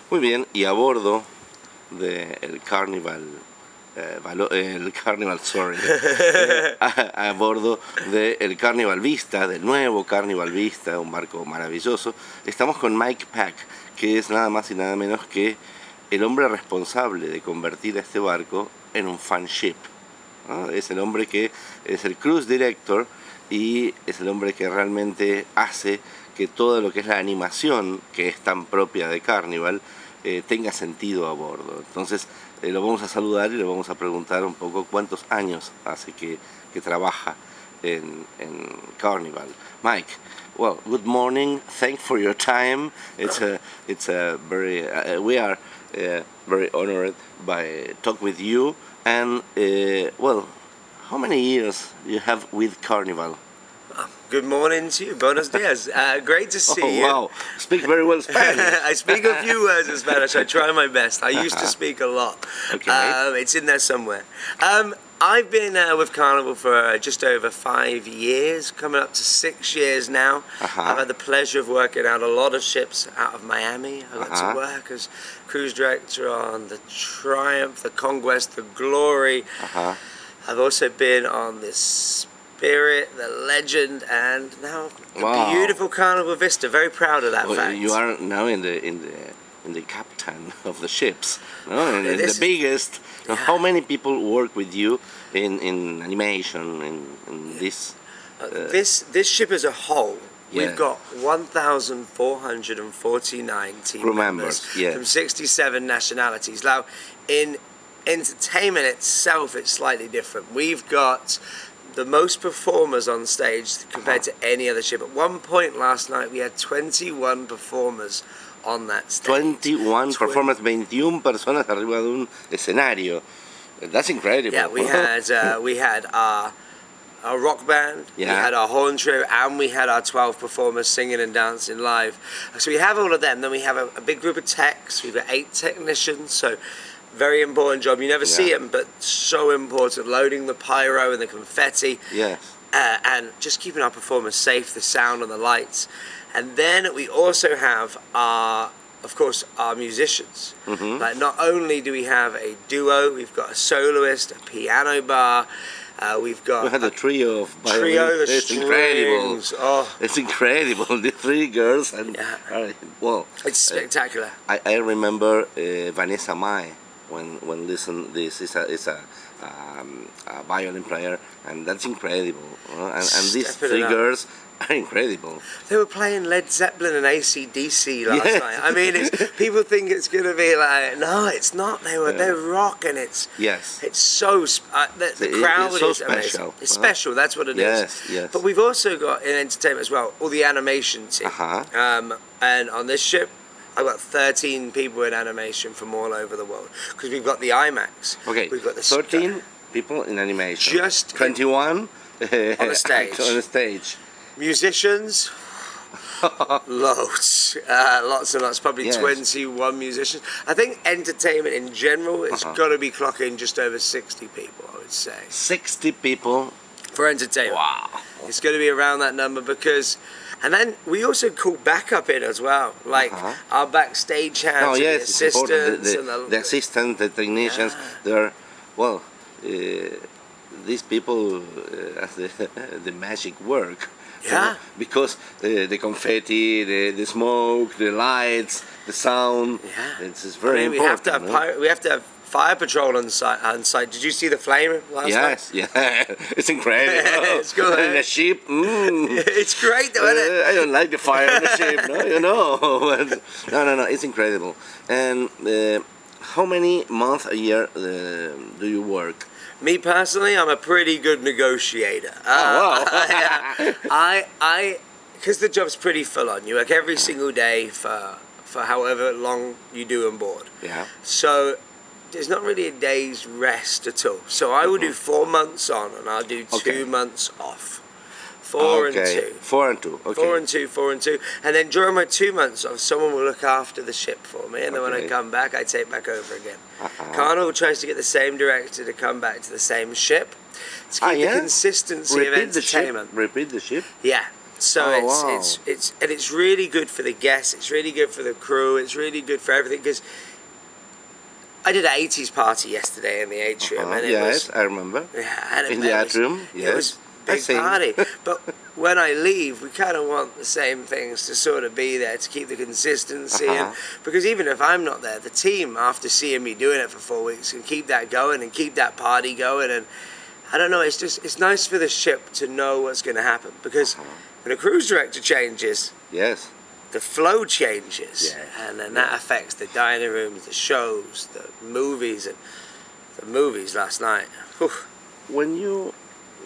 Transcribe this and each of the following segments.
Muy bien, y a bordo del Carnival, sorry, a bordo del Carnival Vista, del nuevo Carnival Vista, un barco maravilloso, estamos con Mike Pack, que es nada más y nada menos que el hombre responsable de convertir a este barco en un fan ship, ¿no? Es el hombre que es el cruise director y es el hombre que realmente hace que todo lo que es la animación, que es tan propia de Carnival, tenga sentido a bordo. Entonces lo vamos a saludar y le vamos a preguntar un poco cuántos años hace que trabaja en Carnival. Mike, well, good morning. Thanks for your time. It's a very we are very honored by talk with you. And well, how many years you have with Carnival? Good morning to you. Buenos dias. Great to see you. Wow, speak very well Spanish. I speak a few words of Spanish. I try my best. I used to speak a lot. Okay. It's in there somewhere. I've been with Carnival for just over 5 years, coming up to 6 years now. I've had the pleasure of working out a lot of ships out of Miami. I got to work as cruise director on the Triumph, the Conquest, the Glory. I've also been on this Spirit, the Legend, and now the beautiful Carnival Vista. Very proud of that fact. You are now in the captain of the ships, no? in the biggest. Yeah. How many people work with you in animation in this? This ship as a whole, we've got 1,449 team members from 67 nationalities. Now, in entertainment itself, it's slightly different. We've got the most performers on stage compared to any other ship. At one point last night, we had 21 performers on that stage. 21 performers, 21 personas arriba de un escenario. That's incredible. Yeah, we had our rock band, we had our horn trio, and we had our 12 performers singing and dancing live. So we have all of them. Then we have a big group of techs. We've got 8 technicians. So very important job. You never see them, but so important. Loading the pyro and the confetti. Yes. And just keeping our performers safe, the sound and the lights. And then we also have of course, our musicians. Like, not only do we have a duo, we've got a soloist, a piano bar. We had a trio of violins. It's incredible. Oh. It's incredible. The 3 girls and well, it's spectacular. I remember Vanessa Mai when listen. This is a violin player, and that's incredible. And these 3 girls are incredible. They were playing Led Zeppelin and AC/DC last night. I mean, people think it's going to be like, no, it's not. They're rocking. It's so the crowd so is special. Amazing. It's special. That's what it is. Yes. But we've also got in entertainment as well all the animation team. And on this ship, I've got 13 people in animation from all over the world because we've got the IMAX. Okay, we've got the 13 people in animation. Just 21 on the stage. On the stage. Musicians, loads, lots and lots, probably 21 musicians. I think entertainment in general, it's got to be clocking just over 60 people, I would say. 60 people? For entertainment. Wow. It's going to be around that number because, and then we also call backup in as well, like our backstage hands, and the assistants. The assistants, the technicians, they're, well, these people, as the magic work. Yeah. Because the confetti, the smoke, the lights, the sound, it's very important. We have to have fire patrol on site. Did you see the flame last night? Yes, it's incredible. It's good. In a ship, It's great though, isn't it? I don't like the fire in the ship, no, it's incredible. And how many months a year do you work? Me personally, I'm a pretty good negotiator. Because the job's pretty full on. You work every single day for however long you do on board. Yeah. So there's not really a day's rest at all. So I will do 4 months on and I'll do 2 months off. 4 and 2. 4 and 2. Okay. 4 and 2, 4 and 2. And then during my 2 months off, someone will look after the ship for me. And then when I come back, I take back over again. Carnival tries to get the same director to come back to the same ship to keep the consistency of entertainment. Repeat the ship? Yeah. So it's really good for the guests. It's really good for the crew. It's really good for everything because I did an 80s party yesterday in the atrium, and it was, I remember. Yeah, and in the atrium, yes. It was a big party. But when I leave, we kind of want the same things to sort of be there to keep the consistency. And, because even if I'm not there, the team, after seeing me doing it for 4 weeks, can keep that going and keep that party going. And I don't know, it's nice for the ship to know what's going to happen. Because when a cruise director changes, yes, the flow changes, yeah. and then that affects the dining rooms, the shows, the movies, and the movies last night. Whew. When you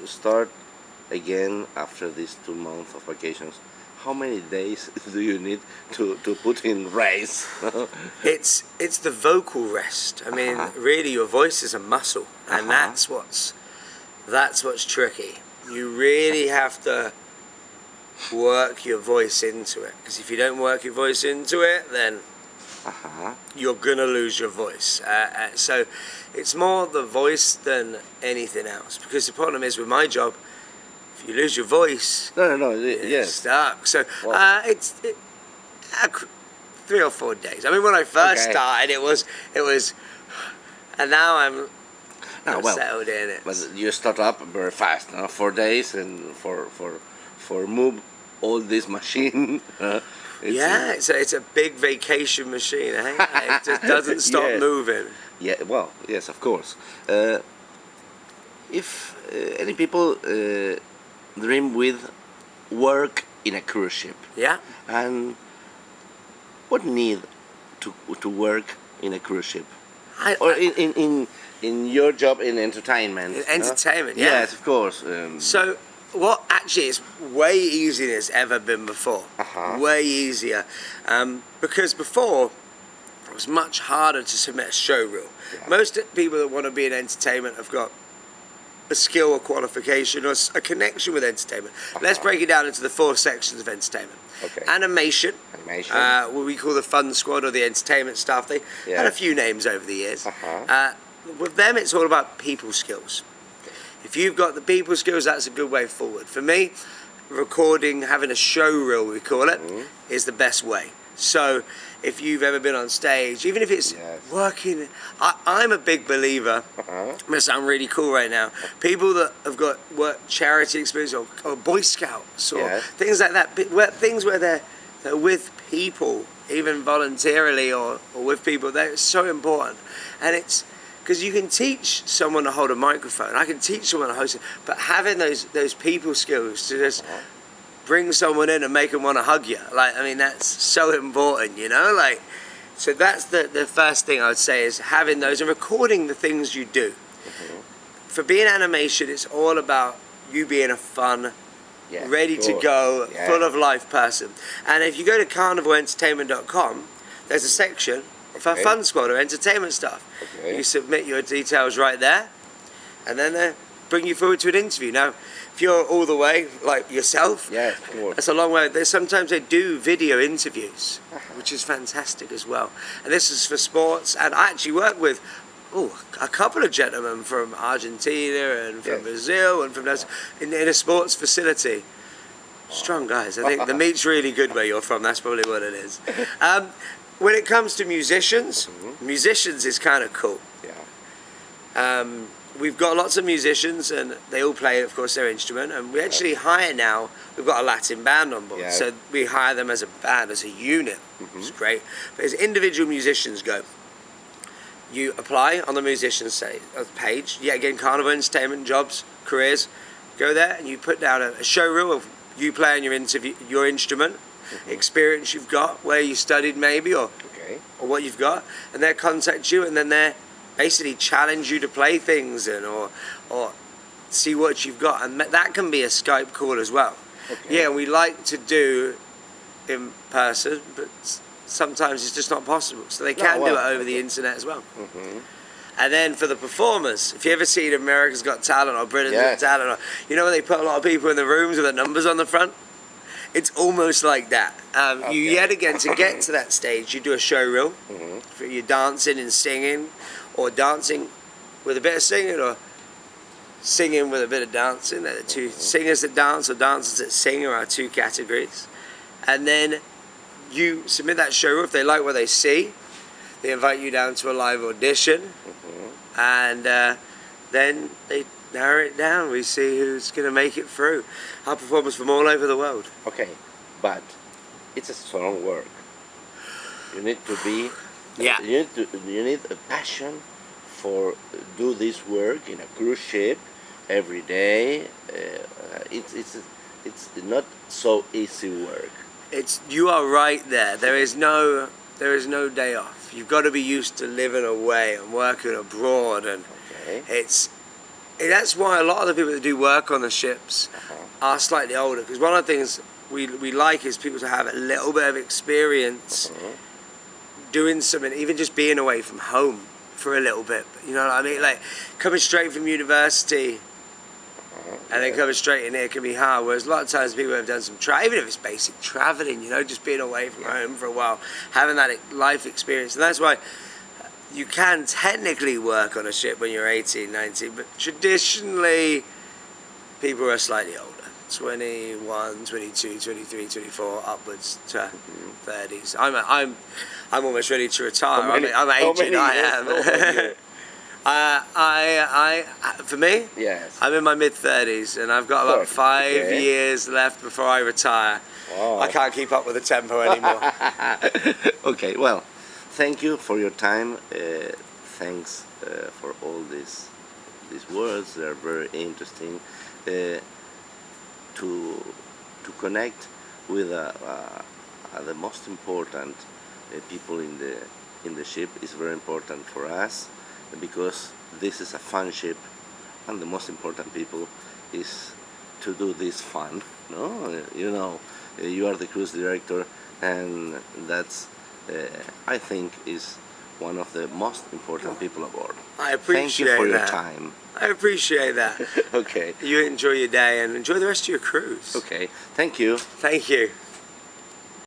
start again after these 2 months of vacations, how many days do you need to put in rest? It's the vocal rest. I mean, really, your voice is a muscle, and that's what's tricky. You really have to work your voice into it, because if you don't work your voice into it, then you're gonna lose your voice. So it's more the voice than anything else, because the problem is with my job, if you lose your voice, you're stuck. So it's 3 or 4 days. I mean, when I first started, it was, and now I'm settled in it. But you start up very fast, 4 days, and for move all this machine. It's a big vacation machine. It just doesn't stop moving. Yeah, well, yes, of course. If any people dream with work in a cruise ship, and what need to work in a cruise ship, or in your job in entertainment? In entertainment, yes, of course. So. What actually is way easier than it's ever been before. Way easier. Because before, it was much harder to submit a show reel. Most people that want to be in entertainment have got a skill or qualification or a connection with entertainment. Let's break it down into the 4 sections of entertainment. Animation, what we call the fun squad or the entertainment staff. They had a few names over the years. With them, it's all about people skills. If you've got the people skills, that's a good way forward. For me, recording, having a show reel, we call it, is the best way. So if you've ever been on stage, even if it's working, I'm a big believer, I'm going to sound really cool right now, people that have got charity experience or Boy Scouts or things like that, things where they're with people, even voluntarily or with people, that's so important. And it's, because you can teach someone to hold a microphone, I can teach someone to host it, but having those people skills to just bring someone in and make them want to hug you, that's so important, so that's the first thing I would say is having those and recording the things you do. For being animation, it's all about you being a fun, ready to go, full of life person. And if you go to carnivalentertainment.com, there's a section for fun squad or entertainment stuff. You submit your details right there, and then they bring you forward to an interview. Now, if you're all the way, like yourself, that's a long way. Sometimes they do video interviews, which is fantastic as well. And this is for sports, and I actually work with a couple of gentlemen from Argentina and from Brazil and from those in a sports facility. Strong guys. I think the meat's really good where you're from. That's probably what it is. When it comes to musicians, musicians is kind of cool. We've got lots of musicians, and they all play, of course, their instrument. And we actually hire now. We've got a Latin band on board, so we hire them as a band, as a unit. It's great. But as individual musicians go, you apply on the musicians page. Again, Carnival Entertainment jobs, careers. Go there and you put down a show reel of you playing your instrument. Experience you've got, where you studied maybe, or what you've got, and they'll contact you, and then they basically challenge you to play things or see what you've got, and that can be a Skype call as well. We like to do in person, but sometimes it's just not possible, so they can do it over the internet as well. And then for the performers, if you ever seen America's Got Talent or Britain's Got Talent, or, when they put a lot of people in the rooms with the numbers on the front, it's almost like that. You yet again, to get to that stage, you do a show reel. You're dancing and singing, or dancing with a bit of singing, or singing with a bit of dancing. The two singers that dance or dancers that sing are our two categories. And then you submit that show. If they like what they see, they invite you down to a live audition. And then they narrow it down. We see who's going to make it through. Our performers from all over the world. Okay, but it's a strong work. You need to be... Yeah. You need a passion for do this work in a cruise ship every day. It's not so easy work. You are right there. There is no day off. You've got to be used to living away and working abroad, and that's why a lot of the people that do work on the ships are slightly older. Because one of the things we like is people to have a little bit of experience doing something, even just being away from home for a little bit. You know what I mean? Like coming straight from university and then coming straight in here can be hard. Whereas a lot of times people have done some even if it's basic traveling, you know, just being away from home for a while, having that life experience. And that's why you can technically work on a ship when you're 18, 19, but traditionally people are slightly older. 21, 22, 23, 24, upwards to 30s. I'm almost ready to retire. I'm aging. I am. For me, yes, I'm in my mid-30s, and I've got about 5 years left before I retire. Wow. I can't keep up with the tempo anymore. Okay, well, thank you for your time. Thanks for all these words. They're very interesting. To connect with the most important people in the ship is very important for us, because this is a fun ship, and the most important people is to do this fun. No, you know, you are the cruise director, and that's I think is one of the most important people aboard. I appreciate that. Thank you for your time. I appreciate that. Okay. You enjoy your day and enjoy the rest of your cruise. Okay. Thank you. Thank you.